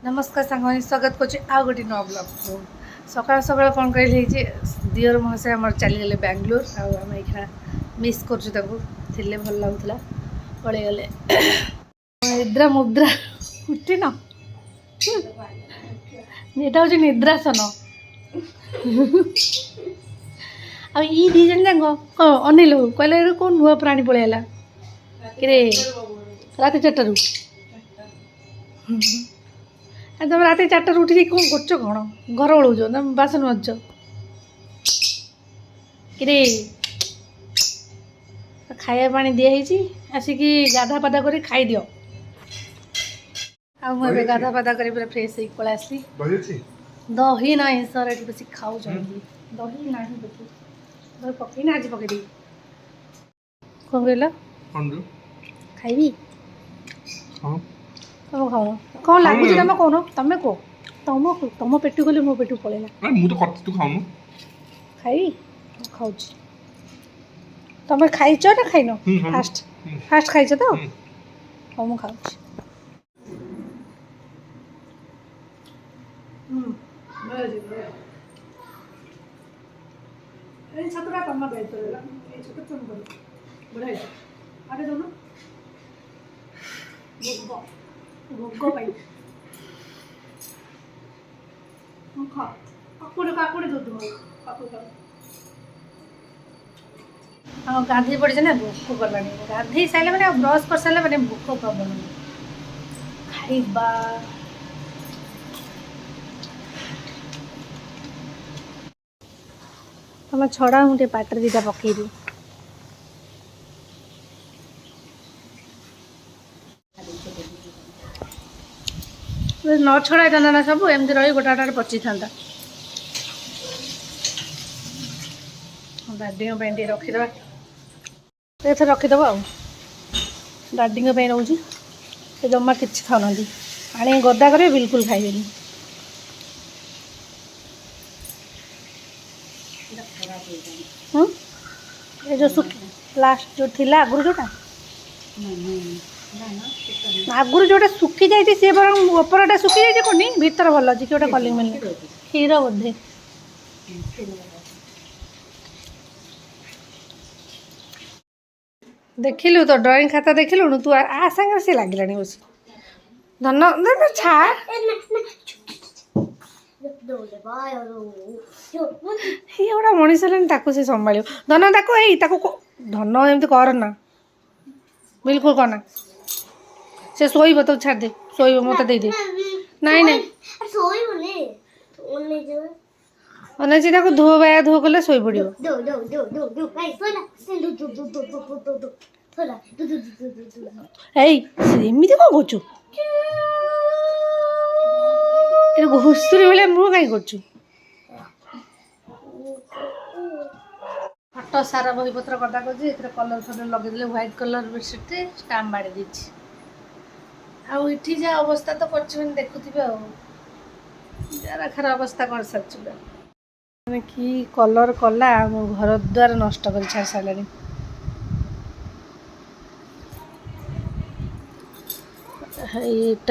नमस्कार सांग स्वागत कर गोटे नुआ ब्लॉग को सकाल सकाल कौन कहली दियर महाशय आम चलीगले बेंगलोर आम ये मिस करे भल लगुला पलि गले निद्रा मुद्रा उठी न यहाँ हूँ निद्रासन आई दी जन जाक अनिल कहले कौन नुआ प्राणी पलैला कि रात 4 तुम रात 4 उठी कौन कर कौन घर ओलौच ना बासन मज कि खाया पानी दिखाई आसिक गाधा पादा कर खाई दियो आगे गाधा पादा कर पूरा फ्रेश हो पलि आसली दही ना सर ये बस खाऊ दही ना दही पकई ना आज पकई कौन कहल खाइबी तुम खाओ कौन लगुच तुम कौन तुम कह तुम तुम पेटू गले मो पेटू पलैला खाई खाऊ तुम खाई ना खाइन फास्ट फास्ट खाई तो हाँ मुझे खाऊ छतरा तुम दायित्व बढ़िया आगे दो भोग पाई खा काकुड़ काकुड़ दूध हाँ गाधे पड़े ना भोक कला गाधे सारे मैंने ब्रश कर सारे मैंने भोक प्रबल खाइबा तुम छड़ा मुझे पाटर दीटा पकईदी न छड़ा था ना सब एमती रही गोटा गोटे पची था डाडी रखीद एथर रखीदब आ डाडी रोचे जमा कि खाऊना आने गदा करेंगे बिल्कुल खाइबे ये जो लास्ट जो थी आगुरी जोटा आगुरी जोटा सुखी जाइए सी बर उपरटा सुखी जाइए कौन भीतर भल अच्छे कि गोटे कलिंग मिलने क्षीर बोधे देखिलु तो ड्राइंग खाता देखिलु तू आ सांगे सी लगे बस धन छा गोटा मनीष से संभाल धन धन एमती करना बिल्कुल करना से शोब तो छाड़ दे शोब मत दे नाई नाई अनैसी धो बाया धो कले शो पड़ एमती कौन करूँ घुषुरी भाई मुँह कहीं कर फटो सारा बहीपत्र कटा कर कलर फलर लगे व्हाइट कलर बेडसीट स्टाम्प बाड़ी देती आठी जा अवस्था तो कर देखुवे जार खार अवस्था कर सारी कि कलर कला मो घर द्वार नष्ट कर छाड़ सारे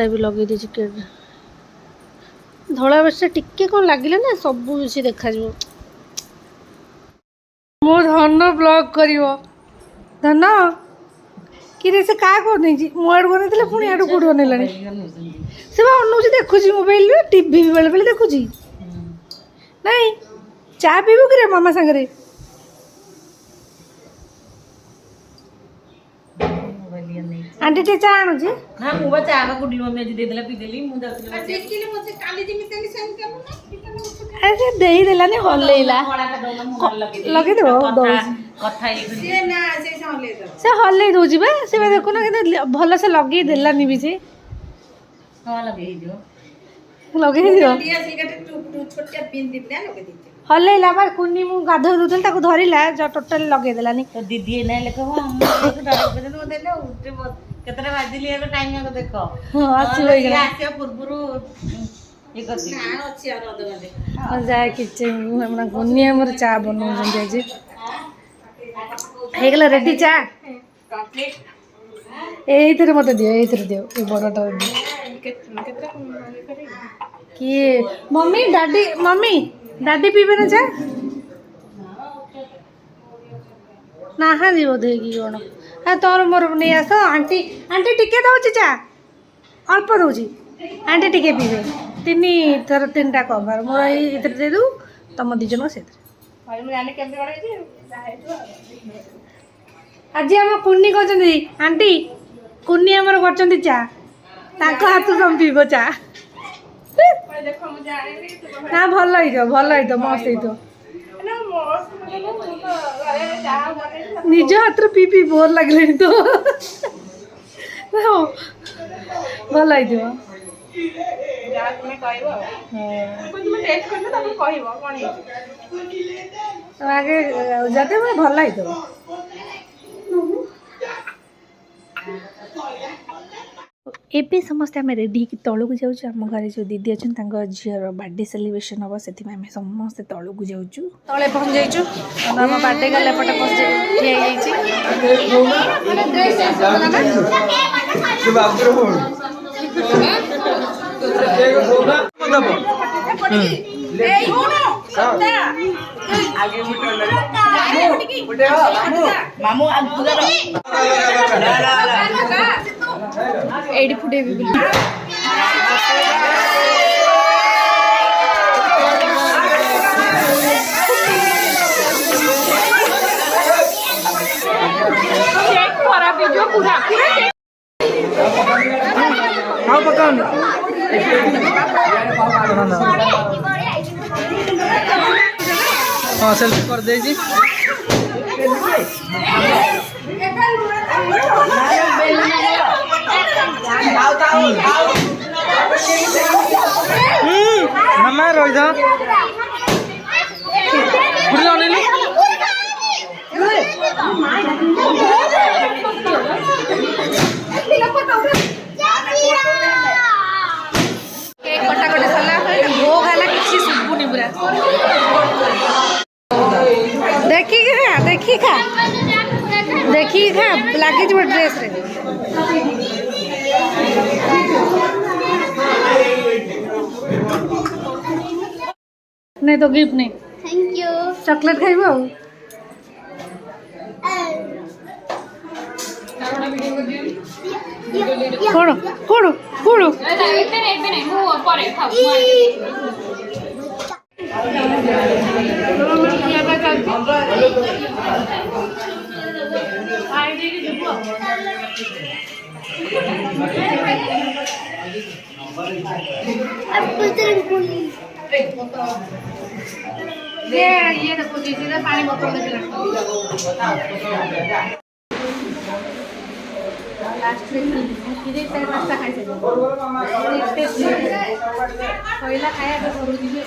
भी लगे दीजिए धला बेडसीट टिके कौन लगे ना सब किसी देखा मो धन ब्लॉग कर धन कि से क्या कर मो आड़ बन पुणी आड़ कौट बनला से अनौज देखुची मोबाइल टीवी बेले बेले देखुची नहीं चा पीबू कि मामा सांगे आंटी टे चा आणुची हां मु चा का गुडी मम्मी जी दे देला पी देली मु देखिले मते काली जी मितली सेम के ना अरे देई देला ने हल्लेला लगे दो दो कथा से ना से हल्ले दो जी बा से देखो ना के भलो से लगे देलानी भी से हां लगे दियो दिया सिगरेट छोटिया पिन दिला लगे दीते हल्लेला बा कुनी मु गाधो दूतल ताको धरिला जो टोटल लगे देलानी तो दीदी नै लेखो हम डायरेक्ट बदन देले उठे केतरा बाजिली एगो टाइम को देखो हां आसी होई गला आसी पुरपुरु ये कर दी ना अछि और अदवा दे और जाय किचन हमरा गुनिया हमर चा बनौ जंदे जे हे गेला रेडी चा कंप्लीट एइथरे मते दियो ए बड़टा दियो किए मम्मी डाडी पीबे ना चा नाहांदी बोधे कि कौन हाँ तोर मोर नहीं आस आंटी आंटी टिके दौची चा अल्प दौची आंटी टिके पीबे तीन थर 3टा कवर मोर इधर दे दू तुम दिजन से आज आम कुन्नी कर आंटी कुन्नी आमर कर चा हाथ तुम पीब चा ना भल मस्त निज हाथ पी पी बोर लगे तो भल आगे जाते भल एबे समस्ते आम रेडी कि तलू को जाऊँ आम घर जो दीदी अच्छा झीर बर्थडे सेलिब्रेशन हम से आम समस्ते तलू को जाऊँ तले पहुँच जाइए आम बर्थडे गले पटे एडी फुटे भी हाँ सेल्फी कर दे जी मम्मा रोई था पूरी लाने ली कटाकटी सरला भोग है किसी शुभुनी पूरा देखी खा लगे ड्रेस रे नहीं तो गिफ्ट नहीं थैंक यू चॉकलेट खाइबो कोण कोण कोण ये देखो दीदी ने पानी बोतल में लास्ट में किती टाइम वाजता खायचं पहिला खाया तर करू दिले